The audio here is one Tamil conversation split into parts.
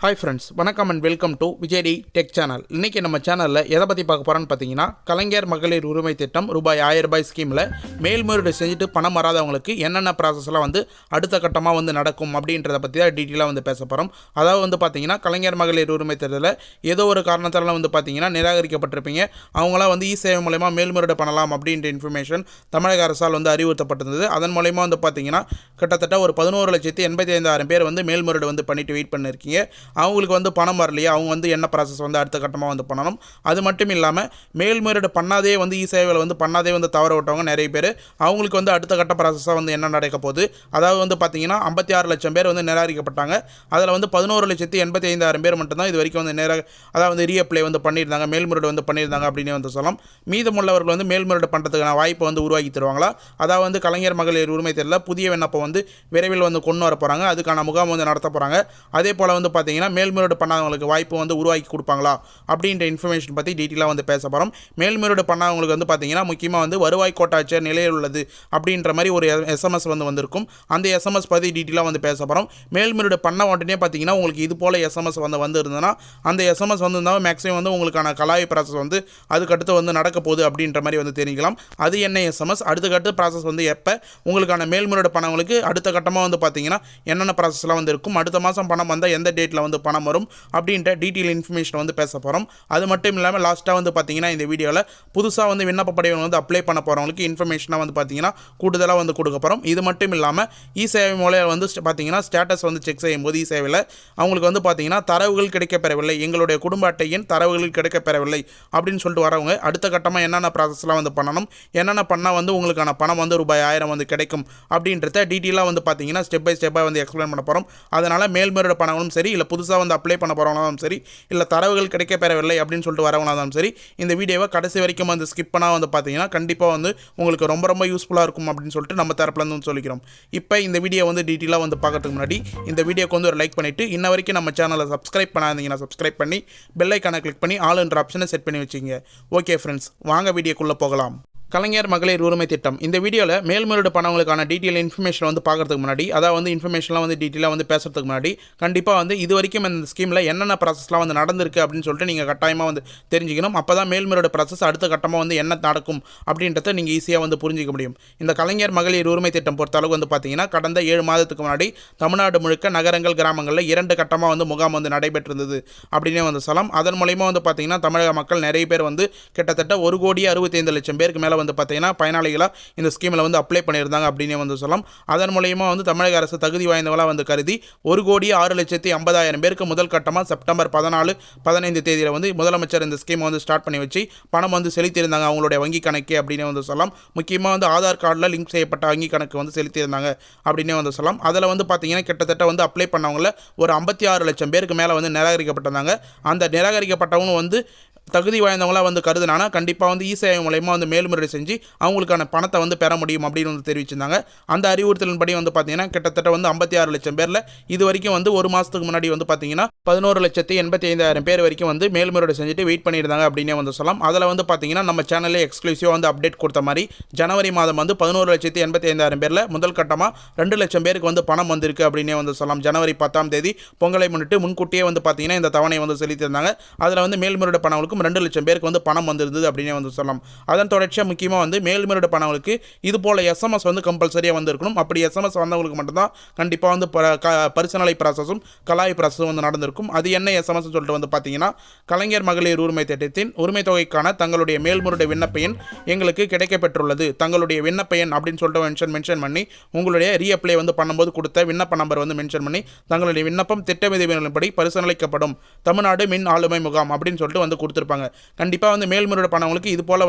Hi friends, வணக்கம் and welcome to Vijay tech channel. இன்றைக்கி நம்ம சேனலில் எதை பற்றி பார்க்க போகிறோன்னு பார்த்தீங்கன்னா, கலைஞர் மகளிர் உரிமை திட்டம் ரூபாய் 1000 ஸ்கீமில் மேல்முறையீடு செஞ்சுட்டு பணம் வராதவங்களுக்கு என்னென்ன ப்ராசஸ்லாம் அடுத்த கட்டமாக நடக்கும் அப்படின்றத பற்றி தான் டீட்டெயிலாக பேச போகிறோம். அதாவது பார்த்தீங்கன்னா, கலைஞர் மகளிர் உரிமை திட்டத்தில் ஏதோ ஒரு காரணத்தால் பார்த்தீங்கன்னா நிராகரிக்கப்பட்டிருப்பீங்க. அவங்களாம் இ-சேவை மூலமா மேல்முறையீடு பண்ணலாம் அப்படின்ற இன்ஃபர்மேஷன் தமிழக அரசால் அறிவுறுத்தப்பட்டிருந்தது. அதன் மூலயமா பார்த்தீங்கன்னா கிட்டத்தட்ட ஒரு 11,85,000 பேர் மேல்முறையீடு பண்ணிட்டு வெயிட் பண்ணியிருக்கீங்க. அவங்களுக்கு பணம் வரலையா, அவங்க என்ன ப்ராசஸ் அடுத்த கட்டமாக பண்ணணும். அது மட்டும் இல்லாமல் மேல்முறையீடு பண்ணாதே இ-சேவைகள் பண்ணாதே தவற விட்டவங்க நிறைய பேர். அவங்களுக்கு அடுத்த கட்ட ப்ராசஸாக என்ன நடக்க போகுது, அதாவது பார்த்தீங்கன்னா 56 லட்சம் பேர் நிராகரிக்கப்பட்டாங்க. அதில் 11,85,000 பேர் மட்டும்தான் இது வரைக்கும் அதாவது ரீஅப்ளை பண்ணியிருந்தாங்க, மேல்முறையீடு பண்ணியிருந்தாங்க அப்படின்னு சொல்லலாம். மீதமுள்ளவர்கள் மேல்முறையீடு பண்ணுறதுக்கான வாய்ப்பை உருவாக்கி தருவாங்களா, அதாவது கலைஞர் மகளிர் உரிமை தேர்தலில் புதிய விண்ணப்பம் விரைவில் கொண்டு வர போகிறாங்க. அதுக்கான முகாம் நடத்த போகிறாங்க. அதே போல் பார்த்தீங்கன்னா மேல்முறையீடு பண்ணாதவங்களுக்கு வாய்ப்பு உருவாக்கி கொடுப்பாங்களா அப்படின்ற இன்ஃபர்மேஷன் பற்றி டீட்டெயிலாக பேச போகிறோம். மேல்முறையீடு பண்ணாதவங்களுக்கு பார்த்தீங்கன்னா முக்கியமாக வருவாய் கோட்டாட்சியர் நிலையில் உள்ளது அப்படின்ற மாதிரி ஒரு எஸ்எம்எஸ் வந்திருக்கும். அந்த எஸ்எம்எஸ் பற்றி டீட்டெயிலாக பேச போகிறோம். மேல்முறையீடு பண்ண உடனே பார்த்தீங்கன்னா உங்களுக்கு இது போல் எஸ்எம்எஸ் இருந்ததுன்னா அந்த எஸ்எம்எஸ் இருந்தால் மேக்ஸிமம் உங்களுக்கான கலாய் ப்ராசஸ் அதுக்கடுத்து நடக்க போகுது அப்படின்ற மாதிரி தெரிஞ்சுக்கலாம். அது என்ன எஸ்எம்எஸ், அடுத்த ப்ராசஸ் எப்போ உங்களுக்கான மேல்முறையீடு பண்ணவங்களுக்கு அடுத்த கட்டமாக பார்த்தீங்கன்னா என்னென்ன ப்ராசஸ்லாம் இருக்கும், அடுத்த மாதம் பணம் வந்தால் எந்த டேட்டில் பணம் வரும் அப்படின்ற டீட்டெயில் இன்ஃபர்மேஷன் பேச போகிறோம். அது மட்டும் இல்லாமல் லாஸ்ட்டாக பார்த்தீங்கன்னா இந்த வீடியோவில் புதுசாக விண்ணப்ப படிவம் அப்ளை பண்ண போகிறவங்களுக்கு இன்ஃபர்மேஷனாக பார்த்தீங்கன்னா கூடுதலாக கொடுக்க போகிறோம். இது மட்டும் இல்லாமல் இ-சேவை மூலம் பார்த்தீங்கன்னா ஸ்டேட்டஸ் செக் செய்யும்போது இ-சேவையில் அவங்களுக்கு பார்த்தீங்கன்னா தரவுகள் கிடைக்கப்பெறவில்லை, எங்களுடைய குடும்ப அட்டையின் தரவுகள் கிடைக்கப்பெறவில்லை அப்படின்னு சொல்லிட்டு வரவங்க அடுத்த கட்டமாக என்னென்ன ப்ராசஸ்லாம் பண்ணணும், என்னென்ன பண்ணால் உங்களுக்கான பணம் ரூபாய் 1000 கிடைக்கும் அப்படின்றத டீட்டெயிலாக பார்த்தீங்கன்னா ஸ்டெப் பை ஸ்டெப்பாக எக்ஸ்பிளைன் பண்ண போகிறோம். அதனால் மேல்முறையீடு பண்ணவங்களும் சரி, இல்லை புதுசாக அப்ளை பண்ண போகிறவங்களாலும் சரி, இல்லை தரவுகள் கிடைக்கப்பெறவில்லை அப்படின்னு சொல்லிட்டு வரவங்களாலும் சரி, இந்த வீடியோவை கடைசி வரைக்கும் ஸ்கிப் பண்ணால் பார்த்தீங்கன்னா கண்டிப்பாக உங்களுக்கு ரொம்ப யூஸ்ஃபுல்லாக இருக்கும் அப்படின்னு சொல்லிட்டு நம்ம தரப்புலேருந்து சொல்லிக்கிறோம். இப்போ இந்த வீடியோ டீட்டெயிலாக பார்க்கறதுக்கு முன்னாடி இந்த வீடியோக்கு ஒரு லைக் பண்ணிவிட்டு இன்ன வரைக்கும் நம்ம சேனலை சப்ஸ்கிரைப் பண்ணாதீங்கன்னா சப்ஸ்கிரைப் பண்ணி பெல் ஐக்கானை கிளிக் பண்ணி ஆல்ன்ற ஆப்ஷனை செட் பண்ணி வச்சுங்க. ஓகே ஃப்ரெண்ட்ஸ், வாங்க வீடியோக்குள்ளே போகலாம். கலைஞர் மகளிர் உரிமை திட்டம் இந்த வீடியோவில் மேல்முறையீடு பண்ணவங்களுக்கான டீட்டெயில் இன்ஃபர்மேஷன் பார்க்கறதுக்கு முன்னாடி, அதாவது இன்ஃபர்மேஷன்லாம் டீட்டெயிலாக பேசுறதுக்கு முன்னாடி கண்டிப்பாக இது வரைக்கும் இந்த ஸ்கீமில் என்னென்ன ப்ராசஸ்லாம் நடந்திருக்கு அப்படின்னு சொல்லிட்டு நீங்கள் கட்டாயமாக தெரிஞ்சுக்கணும். அப்போ தான் மேல்முறையீடு ப்ராசஸ் அடுத்த கட்டமாக என்ன நடக்கும் அப்படின்றத நீங்கள் ஈஸியாக புரிஞ்சிக்க முடியும். இந்த கலைஞர் மகளிர் உரிமை திட்டம் பொறுத்தளவு பார்த்தீங்கன்னா கடந்த 7 மாதத்துக்கு முன்னாடி தமிழ்நாடு முழுக்க நகரங்கள் கிராமங்களில் 2 கட்டமாக முகாம் நடைபெற்றிருந்தது அப்படின்னே சொல்லலாம். அதன் மூலயமா பார்த்தீங்கன்னா தமிழக மக்கள் நிறைய பேர் கிட்டத்தட்ட 1,65,00,000 பேருக்கு மேலே பார்த்தீங்கன்னா பயனாளிகளாக இந்த ஸ்கீமில் அப்ளை பண்ணியிருந்தாங்க அப்படின்னு சொல்லலாம். அதன் மூலயமா தமிழக அரசு தகுதி வாய்ந்தவங்களாக கருதி 1,06,50,000 பேருக்கு முதல் கட்டமாக செப்டம்பர் 14-15 தேதியில் முதலமைச்சர் இந்த ஸ்கீம் ஸ்டார்ட் பண்ணி வச்சு பணம் செலுத்தியிருந்தாங்க அவங்களுடைய வங்கி கணக்கு அப்படின்னு சொல்லலாம். முக்கியமாக ஆதார் கார்டில் லிங்க் செய்யப்பட்ட வங்கி கணக்கு செலுத்தியிருந்தாங்க அப்படின்னு சொல்லலாம். அதில் பார்த்தீங்கன்னா கிட்டத்தட்ட அப்ளை பண்ணவங்கள ஒரு 56 லட்சம் பேருக்கு மேலே நிராகரிக்கப்பட்டிருந்தாங்க. அந்த நிராகரிக்கப்பட்டவங்க தகுதி வாய்ந்தவங்களாக கருதுனானா கண்டிப்பாக இ-சேவை மூலயமா மேல்முறையீடு செஞ்சு அவங்களுக்கான பணத்தை பெற முடியும் அப்படின்னு தெரிவிச்சிருந்தாங்க. அந்த அறிவுறுத்தலின்படி பார்த்தீங்கன்னா கிட்டத்தட்ட 56 லட்சம் பேரில் இது வரைக்கும் ஒரு மாதத்துக்கு முன்னாடி பார்த்தீங்கன்னா 11,85,000 பேர் வரைக்கும் மேல்முறையீடு செஞ்சுட்டு வெயிட் பண்ணியிருந்தாங்க அப்படின்னே சொல்லலாம். அதில் பார்த்தீங்கன்னா நம்ம சேனலில் எக்ஸ்க்ளூசிவாக அப்டேட் கொடுத்த மாதிரி ஜனவரி மாதம் 11,85,000 பேரில் முதல் கட்டமாக 2 லட்சம் பேருக்கு பணம் வந்திருக்கு அப்படின்னே சொல்லலாம். ஜனவரி 10ஆம் தேதி பொங்கலை முன்னிட்டு முன்கூட்டியே பார்த்தீங்கன்னா இந்த தவணை செலுத்தியிருந்தாங்க. அதில் மேல்முறையீடு பண்ணவங்களுக்கு 2 லட்சம் பேருக்கு பணம் வந்திருந்தது அப்படின்னு சொல்லலாம். அதன் தொடர்ச்சியாக முக்கியமாக மேல்முறையீடு பண்ணவங்களுக்கு இது போல் எஸ்எம்எஸ் கம்பல்சரியாக இருக்கணும். அப்படி எஸ்எம்எஸ் வந்தவங்களுக்கு மட்டும்தான் கண்டிப்பாக பரிசீலனை ப்ராசஸும் கலாய் ப்ராசஸும் நடந்திருக்கும். அது என்ன எஸ்எம்எஸ் சொல்லிட்டு பார்த்தீங்கன்னா, கலைஞர் மகளிர் உரிமை திட்டத்தின் உரிமை தொகைக்கான தங்களுடைய மேல்முறையீடு விண்ணப்ப எண் எங்களுக்கு கிடைக்கப்பெற்றுள்ளது, தங்களுடைய விண்ணப்ப எண் அப்படின்னு சொல்லிட்டு மென்ஷன் பண்ணி உங்களுடைய ரீஅப்ளை பண்ணும்போது கொடுத்த விண்ணப்ப நம்பர் மென்ஷன் பண்ணி தங்களுடைய விண்ணப்பம் திட்ட விதிகளின்படி பரிசீலிக்கப்படும் தமிழ்நாடு மின் ஆளுமை முகாம் அப்படின்னு சொல்லிட்டு கொடுத்துருப்பாங்க. கண்டிப்பாக மேல்முறையீடு பண்ணவங்களுக்கு இது போல்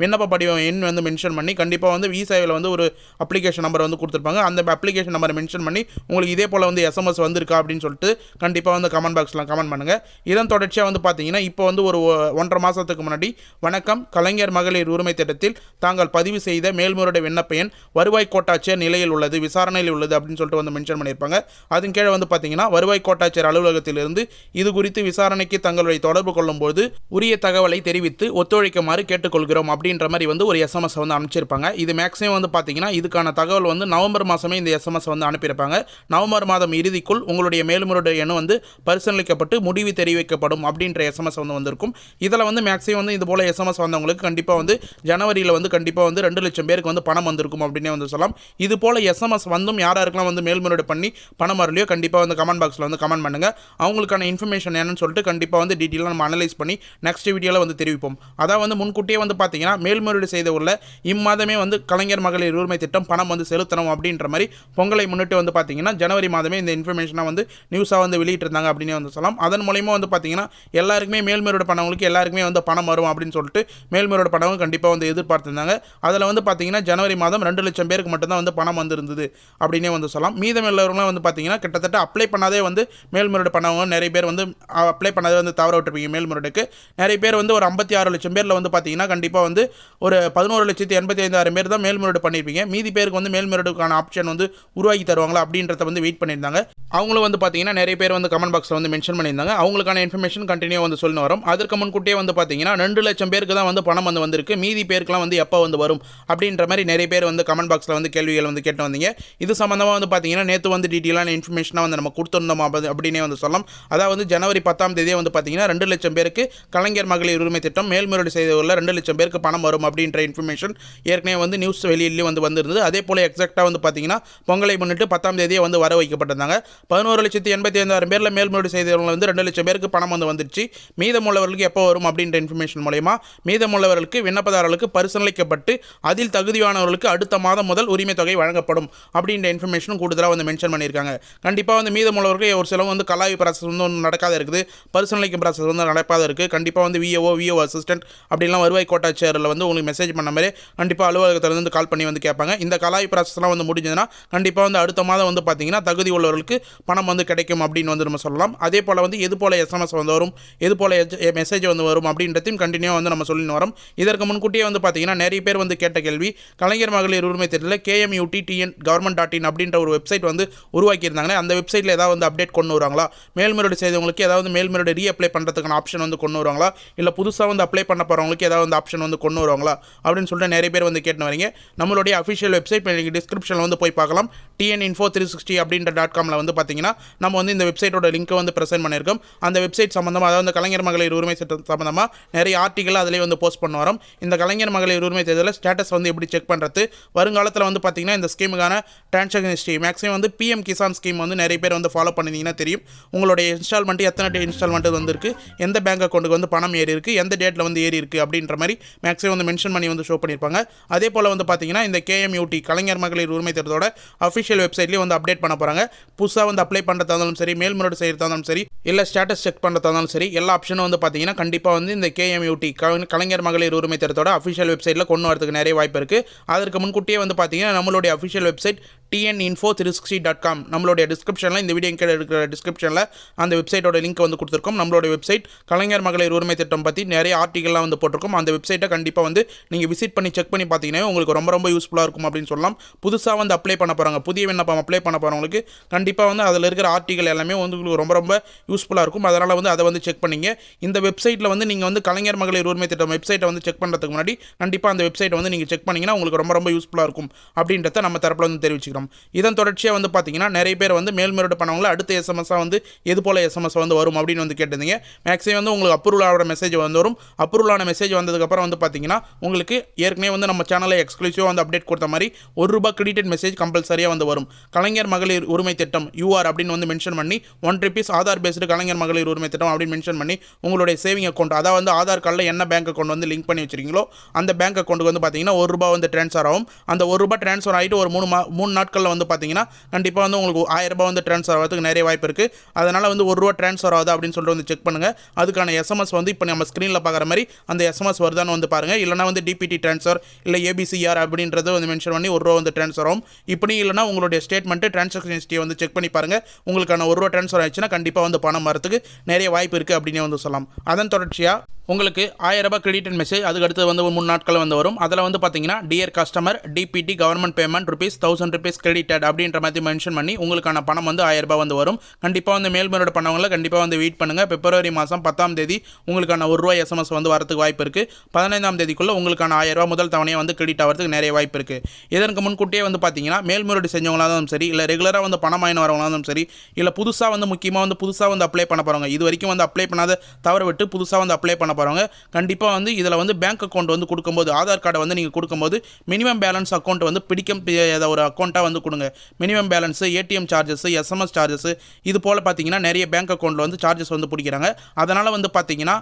விண்ணப்ப படிவம் எண் மென்ஷன் பண்ணி கண்டிப்பாக இ-சேவையில் ஒரு அப்ளிகேஷன் நம்பர் கொடுத்துருப்பாங்க. அந்த அப்ளிகேஷன் நம்பரை மென்ஷன் பண்ணி உங்களுக்கு இதே போல் எஸ்எம்எஸ் வந்திருக்கா அப்படின்னு சொல்லிட்டு கண்டிப்பாக கமெண்ட் பாக்ஸில் கமெண்ட் பண்ணுங்கள். இதன் தொடர்ச்சியாக பார்த்தீங்கன்னா இப்போ ஒரு 1.5 மாதத்துக்கு முன்னாடி வணக்கம், கலைஞர் மகளிர் உரிமை திட்டத்தில் தாங்கள் பதிவு செய்த மேல்முறையீடு விண்ணப்ப எண் வருவாய் கோட்டாட்சியர் நிலையில் உள்ளது, விசாரணையில் உள்ளது அப்படின்னு சொல்லிட்டு மென்ஷன் பண்ணியிருப்பாங்க. அதன் கீழே பார்த்தீங்கன்னா வருவாய் கோட்டாட்சியர் அலுவலகத்திலிருந்து இது குறித்து விசாரணைக்கு தங்களுடைய தொடர்பு கொள்ளும்போது உரிய தகவலை தெரிவித்து ஒத்துழைக்குமாறு கேட்டுக்கொள்கிறோம் அப்படின்ற மாதிரி வந்து ஒரு எஸ்எம்எஸ் வந்து அனுப்பிச்சிருப்பாங்க. இது மேக்ஸிமம் வந்து பார்த்தீங்கன்னா இதுக்கான தகவல் வந்து நவம்பர் மாதமே இந்த எஸ்எம்எஸ் வந்து அனுப்பியிருப்பாங்க. நவம்பர் மாதம் இறுதிக்குள் உங்களுடைய மேல்முறையீடு எண் வந்து பரிசீலிக்கப்பட்டு முடிவு தெரிவிக்கப்படும் அப்படின்ற எஸ்எம்எஸ் வந்து வந்திருக்கும். இதில் வந்து மேக்ஸிமம் வந்து இது போல் எஸ்எம்எஸ் வந்தவங்களுக்கு கண்டிப்பாக வந்து ஜனவரியில் வந்து கண்டிப்பாக வந்து 2 லட்சம் பேருக்கு வந்து பணம் வந்திருக்கும் அப்படின்னே வந்து சொல்லலாம். இது போல் எஸ்எம்எஸ் வந்தும் யாருக்கெல்லாம் வந்து மேல்முறையீடு பண்ணி பணம் வரலையோ கண்டிப்பாக வந்து கமெண்ட் பாக்ஸில் வந்து கமெண்ட் பண்ணுங்கள். அவங்களுக்கான இன்ஃபர்மேஷன் என்னன்னு சொல்லிட்டு கண்டிப்பாக வந்து டீட்டெயிலாக நம்ம அனலைஸ் பண்ணி நெக்ஸ்ட் வீடியோவில் வந்து தெரிவிப்போம். அதாவது வந்து முன்கூட்டியே வந்து பார்த்தீங்கன்னா மேல்முறையீடு செய்த உள்ள இம்மாதமே வந்து கலைஞர் மகளிர் உரிமை திட்டம் பணம் வந்து செலுத்தணும் அப்படின்ற மாதிரி பொங்கலை முன்னிட்டு வந்து பார்த்தீங்கன்னா ஜனவரி மாதமே இந்த இன்ஃபர்மேஷனை வந்து நியூஸாக வந்து வெளியிட்டிருந்தாங்க அப்படின்னு வந்து சொல்லலாம். அதன் மூலயமா வந்து பார்த்தீங்கன்னா எல்லாருக்குமே மேல்முறையீடு பண்ணவங்களுக்கு எல்லாருக்குமே வந்து பணம் வரும் அப்படின்னு சொல்லிட்டு மேல்முறையீடு பண்ணவங்க கண்டிப்பாக வந்து எதிர்பார்த்திருந்தாங்க. அதில் வந்து பார்த்தீங்கன்னா ஜனவரி மாதம் 2 லட்சம் பேருக்கு மட்டும்தான் வந்து பணம் வந்திருந்தது அப்படின்னே வந்து சொல்லலாம். மீதம் எல்லாருமே வந்து பார்த்தீங்கன்னா கிட்டத்தட்ட அப்ளை பண்ணாதே வந்து மேல்முறையீடு பண்ணவங்க நிறைய பேர் வந்து அப்ளை பண்ணாதே வந்து தவற விட்டுருப்பீங்க. மேல்முறையீடுக்கு நிறைய பேர் வந்து ஒரு 56 லட்சம் பேரில் வந்து பார்த்தீங்கன்னா கண்டிப்பாக வந்து ஒரு 11,85,000 பேர் தான் மேல்முறையீடு பண்ணியிருப்பீங்க. மீதி பேருக்கு வந்து மேல்முறையீடுக்கான ஆப்ஷன் வந்து உருவாக்கி தருவாங்களா அப்படின்றத வந்து வெயிட் பண்ணியிருந்தாங்க. அவங்களும் வந்து பார்த்தீங்கன்னா நிறைய பேர் வந்து கமெண்ட் பாக்ஸில் வந்து மென்ஷன் பண்ணியிருந்தாங்க. அவங்களுக்கான இன்ஃபர்மேஷன் கண்டினியூ வந்து சொல்லி வரும். அதற்கு முன்கூட்டியே வந்து பார்த்தீங்கன்னா 2 லட்சம் பேருக்கு தான் வந்து பணம் வந்து வந்திருக்கு. மீதி பேருக்குலாம் வந்து எப்போ வந்து வரும் அப்படின்ற மாதிரி நிறைய பேர் வந்து கமெண்ட் பாக்ஸில் வந்து கேள்விகள் வந்து கேட்டு வந்தீங்க. இது சம்மந்தமாக வந்து பார்த்தீங்கன்னா நேற்று வந்து டீட்டெயிலான இன்ஃபர்மேஷனாக வந்து நம்ம கொடுத்துருந்தோம் அப்படின்னே வந்து சொல்லலாம். அதாவது ஜனவரி 10ஆம் தேதியே வந்து பார்த்தீங்கன்னா 2 லட்சம் பேருக்கு கலைஞர் மகளிர் உரிமை திட்டம் மேல்முறையீடு செய்து உள்ள 2 லட்சம் பேருக்கு பணம் வரும் அப்படின்ற இன்ஃபர்மேஷன் ஏற்கனவே வந்து நியூஸ் வெளியிலேயே வந்து வந்திருந்தது. அதே போல் எக்ஸாக்டாக வந்து பார்த்தீங்கன்னா பொங்கலை முன்னிட்டு 10ஆம் தேதியே வந்து வர வைக்கப்பட்டிருந்தாங்க. 11,85,000 பேரில் மேல்முறையீடு செய்தவங்க வந்து 2 லட்சம் பேருக்கு பணம் வந்து வந்துருச்சு. மீதமுள்ளவர்களுக்கு எப்போ வரும் அப்படின்ற இன்ஃபர்மேஷன் மூலமா மீதமுள்ளவர்களுக்கு விண்ணப்பதாரர்களுக்கு பரிசீலிக்கப்பட்டு அதில் தகுதியானவர்களுக்கு அடுத்த மாதம் முதல் உரிமை தொகை வழங்கப்படும் அப்படின்ற இன்ஃபர்மேஷனும் கூடுதலாக வந்து மென்ஷன் பண்ணியிருக்காங்க. கண்டிப்பாக வந்து மீதமுள்ளவர்களுக்கு ஒரு சிலவங்க வந்து கலாய்வு ப்ராசஸ் வந்து நடக்காத இருக்குது, பரிசீலிக்கும் ப்ராசஸ் வந்து நடக்காத இருக்குது. கண்டிப்பாக வந்து விஓ அசிஸ்டன்ட் அப்படிலாம் வருவாய் கோட்டாட்சியரில் வந்து உங்களுக்கு மெசேஜ் பண்ண மாதிரி கண்டிப்பாக அலுவலகத்திலிருந்து கால் பண்ணி வந்து கேட்பாங்க. இந்த கலாய்வு ப்ராசஸ்லாம் வந்து முடிஞ்சதுன்னா கண்டிப்பாக வந்து அடுத்த மாதம் வந்து பார்த்தீங்கன்னா தகுதி உள்ளவர்களுக்கு பணம் வந்து கிடைக்கும் அப்படின்னு வந்து நம்ம சொல்லலாம். அதே போல் வந்து எது போல் எஸ்எம்எஸ் வந்து வரும், எது போல் மெசேஜ் வந்து வரும் அப்படின்றதையும் கண்டினியூ வந்து நம்ம சொல்லி வரோம். இதற்கு முன்கூட்டியே வந்து பார்த்தீங்கன்னா நிறைய பேர் வந்து கேட்ட கேள்வி, கலைஞர் மகளிர் உரிமை திட்டத்தில் KMUTTN government.in அப்படின்ற ஒரு வெப்சைட் வந்து உருவாக்கியிருந்தாங்களே, அந்த வெப்சைட்டில் ஏதாவது வந்து அப்டேட் கொண்டு வருவாங்களா, மேல்முறையீடு செய்தவங்களுக்கு ஏதாவது மேல்முறையீடு ரீஅப்ளை பண்ணுறதுக்கான ஆப்ஷன் வந்து கொண்டு வருவாங்களா, இல்லை புதுசாக வந்து அப்ளை பண்ண போகிறவங்களுக்கு ஏதாவது வந்து ஆப்ஷன் வந்து கொண்டு வருவாங்களா அப்படின்னு சொல்லிட்டு நிறைய பேர் வந்து கேட்டு வரீங்க. நம்மளுடைய அஃபிஷியல் வெப்சைட் நீங்கள் டிஸ்கிரிப்ஷனில் வந்து போய் பார்க்கலாம். TNinfo360 அப்படின்ற .comல வந்து பார்த்தீங்கன்னா நம்ம வந்து இந்த வெப்சைட்டோட லிங்க்கை வந்து ப்ரெசென்ட் பண்ணியிருக்கோம். அந்த வெப்சைட் சம்மந்தமாக அதாவது கலைஞர் மகளிர் உரிமை திட்டம் சம்மந்தமாக நிறைய ஆர்டிகல் அதிலே வந்து போஸ்ட் பண்ண வரோம். இந்த கலைஞர் மகளிர் உரிமை தேர்தலில் ஸ்டேட்டஸ் வந்து எப்படி செக் பண்ணுறது, வருங்காலத்தில் வந்து பார்த்தீங்கன்னா இந்த ஸ்கீமுக்கான டிரான்சாக்ஷன் ஹிஸ்ட்ரி மேக்ஸிமம் வந்து PM கிசான் ஸ்கீம் வந்து நிறைய பேர் வந்து ஃபாலோ பண்ணிங்கன்னா தெரியும். உங்களுடைய இன்ஸ்டால்மெண்ட் எத்தனை இன்ஸ்டால்மெண்ட் வந்துருக்கு, எந்த பேங்க் அக்கௌண்ட்டுக்கு வந்து பணம் ஏறி இருக்குது, எந்த டேட்டில் வந்து ஏறி இருக்குது அப்படின்ற மாதிரி மேக்ஸிமம் வந்து மென்ஷன் பண்ணி வந்து ஷோ பண்ணியிருப்பாங்க. அதே போல் வந்து பார்த்தீங்கன்னா இந்த KMUT கலைஞர் மகளிர் உரிமை திட்டத்தோட அஃபிஷியல் வெப்சைட்லேயே வந்து அப்டேட் பண்ண போகிறாங்க. புதுசாக வந்து அப்ளை பண்ணுறதா இருந்தாலும் சரி, மேல்முறையீடு செய்கிறதா இருந்தாலும் சரி, இல்லை ஸ்டேட்டஸ் செக் பண்ணுறதா இருந்தாலும் சரி, எல்லா ஆப்ஷனும் வந்து பார்த்தீங்கன்னா கண்டிப்பாக வந்து இந்த KMUT கலைஞர் மகளிர் உரிமை திட்டத்தோட அஃபிஷியல் வெப்சைட்டில் கொண்டு வரதுக்கு நிறைய வாய்ப்பு இருக்குது. அதற்கு முன்கூட்டியே வந்து பார்த்தீங்கன்னா நம்மளுடைய அஃபிஷியல் வெப்சைட் TNinfo360.com நம்மளுடைய டிஸ்கிரிப்ஷனில் இந்த வீடியோ கீழே இருக்கிற டிஸ்கிரிப்ஷனில் அந்த வெப்சைட்டோட லிங்க் வந்து கொடுத்துருக்கோம். நம்மளோட வெப்சைட் கலைஞர் மகளிர் உரிமை திட்டம் பற்றி நிறைய ஆர்டிகல்லாம் வந்து போட்டிருக்கோம். அந்த வெப்சைட்டை கண்டிப்பாக வந்து நீங்கள் விசிட் பண்ணி செக் பண்ணி பார்த்தீங்கன்னா உங்களுக்கு ரொம்ப ரொம்ப யூஸ்ஃபுல்லாக இருக்கும் அப்படின்னு சொல்லலாம். புதுசாக வந்து அப்ளை பண்ண போகிறாங்க, புதிய விண்ணப்பம் அப்ளை பண்ண போகிறவங்களுக்கு கண்டிப்பாக வந்து அதில் இருக்கிற ஆர்டிகல் எல்லாமே வந்து உங்களுக்கு ரொம்ப ரொம்ப யூஸ்ஃபுல்லாக இருக்கும். அதனால் வந்து அதை வந்து செக் பண்ணிங்க. இந்த வெப்சைட்டில் வந்து நீங்கள் வந்து கலைஞர் மகளிர் உரிமை திட்டம் வெப்சைட்டை வந்து செக் பண்ணுறதுக்கு முன்னாடி கண்டிப்பாக அந்த வெப்சைட்டை வந்து நீங்கள் செக் பண்ணிங்கன்னா உங்களுக்கு ரொம்ப ரொம்ப யூஸ்ஃபுல்லாக இருக்கும் அப்படின்றத நம்ம தரப்பில் வந்து தெரிவிச்சுக்கிறோம். இதன் தொடர்ச்சியாக வந்து பார்த்தீங்கன்னா நிறைய பேர் வந்து மேல்முறையீடு பண்ணவங்கள அடுத்த எஸ்எம்எஸ்ஸாக வந்து எது போல் எஸ்எம்எஸ் வந்து வரும் அப்படின்னு வந்து கேட்டிருந்தீங்க. மேக்ஸிமம் வந்து உங்களுக்கு அப்ரூவல் ஆகிற மெசேஜ் வந்து வரும். அப்ரூவல் ஆன மெசேஜ் வந்ததுக்கப்புறம் வந்து பார்த்தீங்கன்னா உங்களுக்கு ஏற்கனவே வந்து நம்ம சேனலில் எக்ஸ்க்ளூசிவாக வந்து அப்டேட் கொடுத்த மாதிரி ₹1 கிரெடிட் மெசேஜ் கம்பல்சரியாக வந்து வரும். கலைஞர் மகளிர் உரிமை திட்டம் UR அப்படின்னு வந்து மென்ஷன் பண்ணி ₹1 ஆதார் பேஸ்டு கலைஞர் மகளிர் உரிமை திட்டம் அப்படின்னு மென்ஷன் பண்ணி உங்களுடைய சேவிங் அக்கௌண்ட் அதாவது ஆதார் கார்டில் என்ன பேங்க் அக்கௌண்ட் வந்து லிங்க் பண்ணி வச்சிருக்கீங்களோ அந்த பேங்க் அக்கௌண்ட்டுக்கு வந்து பார்த்தீங்கன்னா ₹1 வந்து ட்ரான்ஸ்ஃபர் ஆகும். அந்த ₹1 ட்ரான்ஸ்ஃபர் ஆகிட்டு ஒரு 3 நாட்களில் வந்து பார்த்தீங்கன்னா கண்டிப்பாக வந்து உங்களுக்கு ₹1000 வந்து ட்ரான்ஸ்ஃபர் ஆகிறதுக்கு நிறைய வாய்ப்பு இருக்குது. அதனால் வந்து ₹1 ட்ரான்ஸ்ஃபர் ஆகுது அப்படின்னு சொல்லிட்டு வந்து செக் பண்ணுங்கள். அதுக்கான எஸ்எம்எஸ் வந்து இப்போ நம்ம ஸ்க்ரீனில் பார்க்குற மாதிரி அந்த எஸ்எம்எஸ் வருதான்னு வந்து பாருங்கள். இல்லைனா வந்து DPT ட்ரான்ஸ்ஃபர் இல்லை ABCR அப்படின்றத வந்து மென்ஷன் பண்ணி ₹1 வந்து ட்ரான்ஸ்ஃபர் ஆகும். இப்படி இல்லைனா உங்களுடைய ஸ்டேட்மெண்ட்டு டிரான்சாக்ஷன் ஹிஸ்ட்ரியை வந்து செக் பண்ணி பாருங்கள். உங்களுக்கான ₹1 ட்ரான்ஸ்ஃபர் ஆயிடுச்சுன்னா கண்டிப்பாக வந்து பணம் வரதுக்கு நிறைய வாய்ப்பு இருக்குது அப்படின்னு வந்து சொல்லலாம். அதன் தொடர்ச்சியாக உங்களுக்கு ₹1000 கிரெடிட் மெசேஜ் அதுக்கடுத்து வந்து 3 நாட்கள் வந்து வரும். அதில் வந்து பார்த்தீங்கன்னா dear customer DPT government payment ₹1000 credited அப்படின்ற மாதிரி மென்ஷன் பண்ணி உங்களுக்கான பணம் வந்து 1000 ரூபாய் வந்து வரும். கண்டிப்பாக வந்து மேல்முறையீடு பண்ணவங்கள கண்டிப்பாக வந்து வெயிட் பண்ணுங்கள். பிப்ரவரி மாதம் 10ஆம் தேதி உங்களுக்கான ₹1 SMS வந்து வரதுக்கு வாய்ப்பு இருக்குது. 15ஆம் தேதிக்குள்ளே உங்களுக்கான 1000 ரூபாய் முதல் தவணையை வந்து கிரெடிட் ஆகிறதுக்கு நிறைய வாய்ப்பு இருக்குது. இதற்கு முன்கூட்டியே வந்து பார்த்தீங்கன்னா மேல்முறையீடு செஞ்சவங்களாலும் சரி, இல்லை ரெகுலராக வந்து பணம் வாங்கி வரவங்களாலும் சரி, இல்லை புதுசாக வந்து முக்கியமாக வந்து புதுசாக வந்து அப்ளை பண்ண போகிறவங்க, இது வரைக்கும் வந்து அப்ளை பண்ணாத தவற விட்டு புதுசாக வந்து அப்ளை பண்ண போகிறவங்க கண்டிப்பாக வந்து இதில் வந்து பேங்க் அக்கௌண்ட் வந்து கொடுக்கும்போது, ஆதார் கார்டை வந்து நீங்கள் கொடுக்கும்போது மினிமம் பேலன்ஸ் அக்கௌண்ட் வந்து பிடிக்கும் ஒரு அக்கௌண்ட்டாக வந்து கொடுங்க. Minimum balance, ATM charges, SMS charges, இது போல் பார்த்தீங்கன்னா நிறைய பேங்க் அக்கௌண்ட்டில் வந்து சார்ஜஸ் வந்து பிடிக்கிறாங்க. அதனால் வந்து பார்த்தீங்கன்னா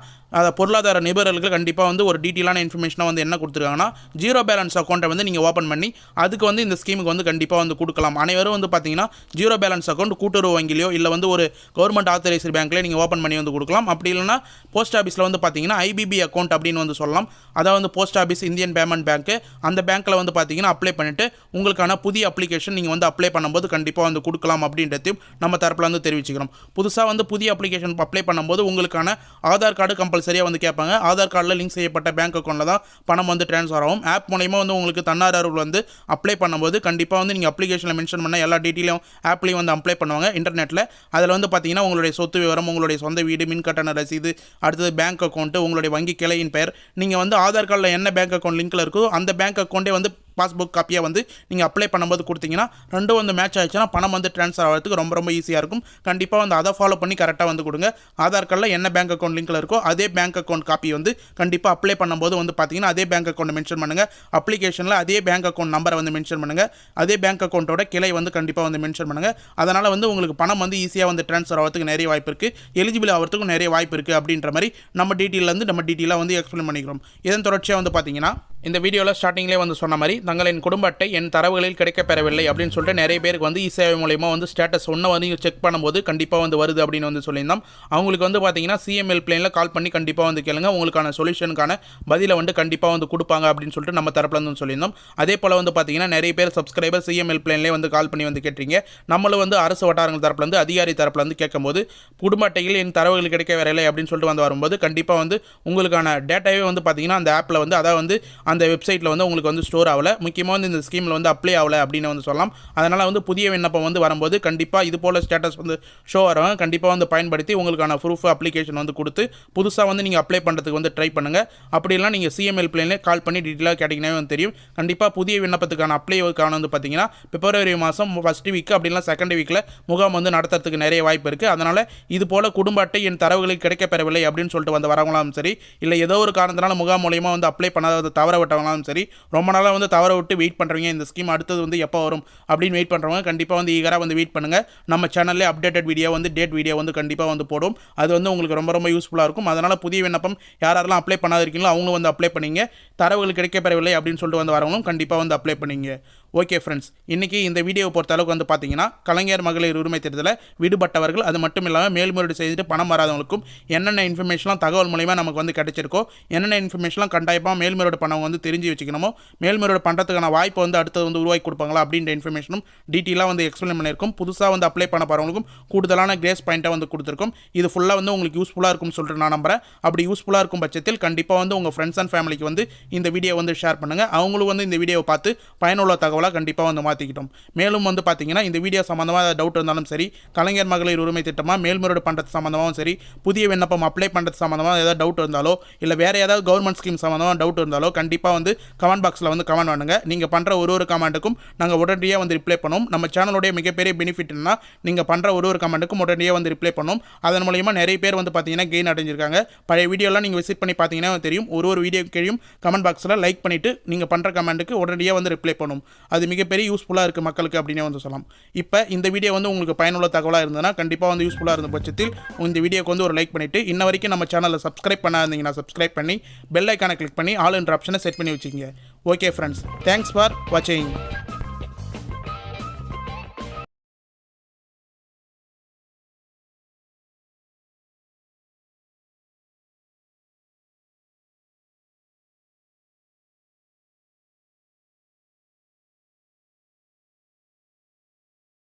பொருளாதார நிபுணர்களுக்கு கண்டிப்பாக வந்து ஒரு டீட்டெயிலான இன்ஃபர்மேஷனாக வந்து என்ன கொடுத்துருக்காங்கன்னா, ஜீரோ பேலன்ஸ் அக்கௌண்ட்டை வந்து நீங்கள் ஓப்பன் பண்ணி அதுக்கு வந்து இந்த ஸ்கீமுக்கு வந்து கண்டிப்பாக வந்து கொடுக்கலாம். அனைவரும் வந்து பார்த்தீங்கன்னா ஜீரோ பேலன்ஸ் அக்கௌண்ட் கூட்டுறவு வங்கிலையோ இல்லை வந்து ஒரு கவர்மெண்ட் ஆத்தரைஸ்டு பேங்க்லேயே நீங்கள் ஓப்பன் பண்ணி வந்து கொடுக்கலாம். அப்படி இல்லைனா போஸ்ட் ஆஃபீஸில் வந்து பார்த்தீங்கன்னா IBB அக்கௌண்ட் அப்படின்னு வந்து சொல்லலாம். அதாவது வந்து post office Indian payment bank, அந்த பேங்க்கில் வந்து பார்த்தீங்கன்னா அப்ளை பண்ணிவிட்டு உங்களுக்கான புதிய அப்ளிகேஷன் நீங்கள் வந்து அப்ளை பண்ணும்போது கண்டிப்பாக வந்து கொடுக்கலாம் அப்படின்றதையும் நம்ம தரப்பில் வந்து தெரிவிச்சுக்கிறோம். புதுசாக வந்து புதிய அப்ளிகேஷன் அப்ளை பண்ணும்போது உங்களுக்கான ஆதார் கார்டு கம்பல்சரியாக வந்து கேட்பாங்க. ஆதார் கார்டில் லிங்க் செய்யப்பட்ட பேங்க் அக்கௌண்ட்டில் தான் பணம் வந்து ட்ரான்ஸ்ஃபர் ஆகும். ஆப் மூலமா வந்து உங்களுக்கு தன்னார்வலர்கள் வந்து அப்ளை பண்ணும்போது கண்டிப்பாக வந்து நீங்கள் அப்ளிகேஷனில் மென்ஷன் பண்ண எல்லா டீட்டெயிலும் ஆப்லேயும் வந்து அப்ளை பண்ணுவாங்க இன்டர்நெட்டில். அதில் வந்து பார்த்தீங்கன்னா உங்களுடைய சொத்து விவரம், உங்களுடைய சொந்த வீடு, மின் கட்டண ரசீது, அடுத்தது பேங்க் அக்கௌண்ட்டு, உங்களுடைய வங்கி கிளையின் பெயர், நீங்கள் வந்து ஆதார் கார்டில் என்ன பேங்க் அக்கௌண்ட் லிங்க்கில் இருக்கோ அந்த பேங்க் அக்கௌண்ட்டே வந்து பாஸ்புக் காப்பியாக வந்து நீங்கள் அப்ளை பண்ணும்போது கொடுத்தீங்கன்னா ரெண்டும் வந்து மேட்ச் ஆகிடுச்சுன்னா பணம் வந்து ட்ரான்ஸ்ஃபர் ஆகிறதுக்கு ரொம்ப ஈஸியாக இருக்கும். கண்டிப்பாக வந்து அதை ஃபாலோ பண்ணி கரெக்டாக வந்து கொடுங்க. ஆதார் கார்டில் என்ன பேங்க் அக்கௌண்ட் லிங்க்கில் இருக்கோ அதே பேங்க் அக்கௌண்ட் காப்பி வந்து கண்டிப்பாக அப்ளை பண்ணும்போது வந்து பார்த்தீங்கன்னா அதே பேங்க் அக்கௌண்ட் மென்ஷன் பண்ணுங்கள். அப்ளிகேஷனில் அதே பேங்க் அக்கௌண்ட் நம்பரை வந்து மென்ஷன் பண்ணுங்கள். அதே பேங்க் அக்கௌண்ட்டோட கிளை வந்து கண்டிப்பாக வந்து மென்ஷன் பண்ணுங்கள். அதனால் வந்து உங்களுக்கு பணம் வந்து ஈஸியாக வந்து ட்ரான்ஸ்ஃபர் ஆகிறதுக்கு நிறைய வாய்ப்பு இருக்குது, எலிஜிபிள் ஆகிறதுக்கும் நிறைய வாய்ப்பு இருக்குது அப்படின்ற மாதிரி நம்ம டீட்டெயிலாக வந்து எக்ஸ்பிளைன் பண்ணிக்கிறோம். இதன் தொடர்ச்சியாக வந்து பார்த்தீங்கன்னா இந்த வீடியோவில் ஸ்டார்டிங்லேயே வந்து சொன்ன மாதிரி தங்களின் குடும்ப அட்டை என் தரவுகளில் கிடைக்கப்பெறவில்லை அப்படின்னு சொல்லிட்டு நிறைய பேருக்கு வந்து இசேவை மூலயமா வந்து ஸ்டேட்டஸ் ஒன்று வந்து செக் பண்ணும்போது கண்டிப்பாக வந்து வருது அப்படின்னு வந்து சொல்லியிருந்தோம். அவங்களுக்கு வந்து பார்த்தீங்கன்னா CM ஹெல்ப்லைனில் கால் பண்ணி கண்டிப்பாக வந்து கேளுங்க. உங்களுக்கான சொல்யூஷனுக்கான பதிலை வந்து கண்டிப்பாக வந்து கொடுப்பாங்க அப்படின்னு சொல்லிட்டு நம்ம தரப்பில் வந்து சொல்லியிருந்தோம். அதே போல் வந்து பார்த்தீங்கன்னா நிறைய பேர் சப்ஸ்கிரைபர் CM ஹெல்ப்லைன்லேயே வந்து கால் பண்ணி வந்து கேட்டீங்க. நம்மளும் வந்து அரசு வட்டாரங்கள் தரப்பில் வந்து அதிகாரி தரப்பில் வந்து கேட்கும்போது குடும்ப அட்டையில் என் தரவுகள் கிடைக்கவில்லை அப்படின்னு சொல்லிட்டு வந்து வரும்போது கண்டிப்பாக வந்து உங்களுக்கான டேட்டாவே வந்து பார்த்தீங்கன்னா அந்த ஆப்பில் வந்து அதாவது வந்து அந்த வெப்சைட்டில் வந்து உங்களுக்கு வந்து ஸ்டோர் ஆகலை, முக்கியமாக வந்து இந்த ஸ்கீமில் வந்து அப்ளை ஆகலை அப்படின்னு வந்து சொல்லலாம். அதனால் வந்து புதிய விண்ணப்பம் வந்து வரும்போது கண்டிப்பாக இது போல் ஸ்டேட்டஸ் வந்து ஷோ வரவங்க கண்டிப்பாக வந்து பயன்படுத்தி உங்களுக்கான ப்ரூஃப் அப்ளிகேஷன் வந்து கொடுத்து புதுசாக வந்து நீங்கள் அப்ளை பண்ணுறதுக்கு வந்து ட்ரை பண்ணுங்கள். அப்படிலாம் நீங்கள் CM ஹெல்ப்லைனில் கால் பண்ணி டீட்டெயிலாக கேட்டிங்கன்னா வந்து தெரியும். கண்டிப்பாக புதிய விண்ணப்பத்துக்கான அப்ளைக்கான வந்து பார்த்தீங்கன்னா பிப்ரவரி மாதம் ஃபஸ்ட் வீக் அப்படின்னா செகண்ட் வீக்கில் முகாம் வந்து நடத்துறதுக்கு நிறைய வாய்ப்பு இருக்குது. அதனால் இது போல் குடும்ப அட்டை என் தரவுகளை கிடைக்கப்பெறவில்லை அப்படின்னு சொல்லிட்டு வந்து வரவங்களாலும் சரி, இல்லை ஏதோ ஒரு காரணத்தினால முகாம் மூலியமாக வந்து அப்ளை பண்ணாத தவற விட்டவங்களாலும் சரி, ரொம்ப நாளாக வந்து தவற விட்டு வெயிட் பண்ணுறவங்க, இந்த ஸ்கீம் அடுத்தது வந்து எப்போ வரும் அப்படின்னு வெயிட் பண்ணுறவங்க கண்டிப்பாக வந்து ஈகராக வந்து வெயிட் பண்ணுங்கள். நம்ம சேனல்லே அப்டேட்டட் வீடியோ வந்து டேட் வீடியோ வந்து கண்டிப்பாக வந்து போடும். அது வந்து உங்களுக்கு ரொம்ப யூஸ்ஃபுல்லாக இருக்கும். அதனால் புதிய விண்ணப்பம் யாரெல்லாம் அப்ளை பண்ணாத இருக்கீங்களோ அவங்களும் வந்து அப்ளை பண்ணிங்க. தரவுகள் கிடைக்கப்பெறவில்லை அப்படின்னு சொல்லிட்டு வந்து வரவங்களும் கண்டிப்பாக வந்து அப்ளை பண்ணிங்க. ஓகே ஃப்ரெண்ட்ஸ், இன்றைக்கி இந்த வீடியோவை பொறுத்த அளவுக்கு வந்து பார்த்தீங்கன்னா கலைஞர் மகளிர் உரிமை தேர்தலில் விடுபட்டவர்கள், அது மட்டும் இல்லாமல் மேல்முறையீடு செய்துட்டு பணம் வராதவங்களுக்கும் என்னென்ன இன்ஃபர்மேஷன்லாம் தகவல் மூலமா நமக்கு வந்து கிடைச்சிருக்கோ, என்னென்ன இன்ஃபர்மேஷன்லாம் கண்டிப்பாக மேல்முறையீடு பண்ணவங்க வந்து தெரிஞ்சு வச்சுக்கணுமோ, மேல்முறையீடு பண்ணுறதுக்கான வாய்ப்பு வந்து அடுத்தது வந்து உருவாக்கி கொடுப்பாங்களா அப்படின்ற இன்ஃபர்மேஷனும் டீட்டெயிலாக வந்து எக்ஸ்பிளைன் பண்ணியிருக்கும். புதுசாக வந்து அப்ளை பண்ண போகிறவங்களுக்கும் கூடுதலான கிரேஸ் பாயிண்ட்டை வந்து கொடுத்துருக்கோம். இது ஃபுல்லாக வந்து உங்களுக்கு யூஸ்ஃபுல்லாக இருக்கும்னு சொல்லிட்டு நான் நம்புகிறேன். அப்படி யூஸ்ஃபுல்லாக இருக்கும் பட்சத்தில் கண்டிப்பாக வந்து உங்கள் ஃப்ரெண்ட்ஸ் அண்ட் ஃபேமிலிக்கு வந்து இந்த வீடியோ வந்து ஷேர் பண்ணுங்கள். அவங்களும் வந்து இந்த வீடியோவை பார்த்து பயனுள்ள தகவலாக கண்டிப்பாக வந்து மாற்றிக்கிட்டோம். மேலும் வந்து பார்த்தீங்கன்னா இந்த வீடியோ சம்மந்தமாக டவுட் இருந்தாலும் சரி, கலைஞர் மகளிர் உரிமை திட்டமாக மேல்முறையீடு பண்ணுறது சம்மந்தமாகவும் சரி, புதிய விண்ணப்பம் அப்ளை பண்ணுறது சம்மந்தமாக ஏதாவது டவுட் இருந்தாலோ, இல்லை வேறு ஏதாவது கவர்மெண்ட் ஸ்கீம் சம்மந்தமாக டவுட் இருந்தாலோ கண்டிப்பாக வந்து கமெண்ட் பாக்ஸில் வந்து கமெண்ட் பண்ணுங்கள். நீங்கள் பண்ணுற ஒரு கமெண்ட்டுக்கும் நாங்கள் உடனடியாக வந்து ரிப்ளை பண்ணுவோம். நம்ம சேனலுடைய மிகப்பெரிய பெனிஃபிட் என்ன, நீங்கள் பண்ணுற ஒரு கமெண்ட்டுக்கும் உடனடியாக வந்து ரிப்ளை பண்ணுவோம். அதன் மூலமா நிறைய பேர் வந்து பார்த்தீங்கன்னா கெயின் அடைஞ்சிருக்காங்க. பழைய வீடியோலாம் நீங்கள் விசிட் பண்ணி பார்த்தீங்கன்னா தெரியும். ஒரு வீடியோ கீழும் கமெண்ட் பாக்ஸில் லைக் பண்ணிவிட்டு நீங்கள் பண்ணுற கமெண்ட்டுக்கு உடனடியாக வந்து ரிப்ளை பண்ணும். அது மிகப்பெரிய யூஸ்ஃபுல்லாக இருக்குது மக்களுக்கு அப்படின்னே வந்து சொல்லலாம். இப்போ இந்த வீடியோ வந்து உங்களுக்கு பயனுள்ள தகவலாக இருந்ததுன்னா கண்டிப்பாக வந்து யூஸ்ஃபுல்லாக இருந்த பட்சத்தில் இந்த வீடியோக்கு வந்து ஒரு லைக் பண்ணிவிட்டு இன்ன வரைக்கும் நம்ம சேனலை சப்ஸ்கிரைப் பண்ணாதீங்கன்னா சப்ஸ்கிரைப் பண்ணி பெல் ஐக்கானை கிளிக் பண்ணி ஆல் என்ற ஆப்ஷனை செட் பண்ணி வச்சுக்கோங்க. ஓகே ஃப்ரெண்ட்ஸ், தேங்க்ஸ் ஃபார் வாட்சிங்.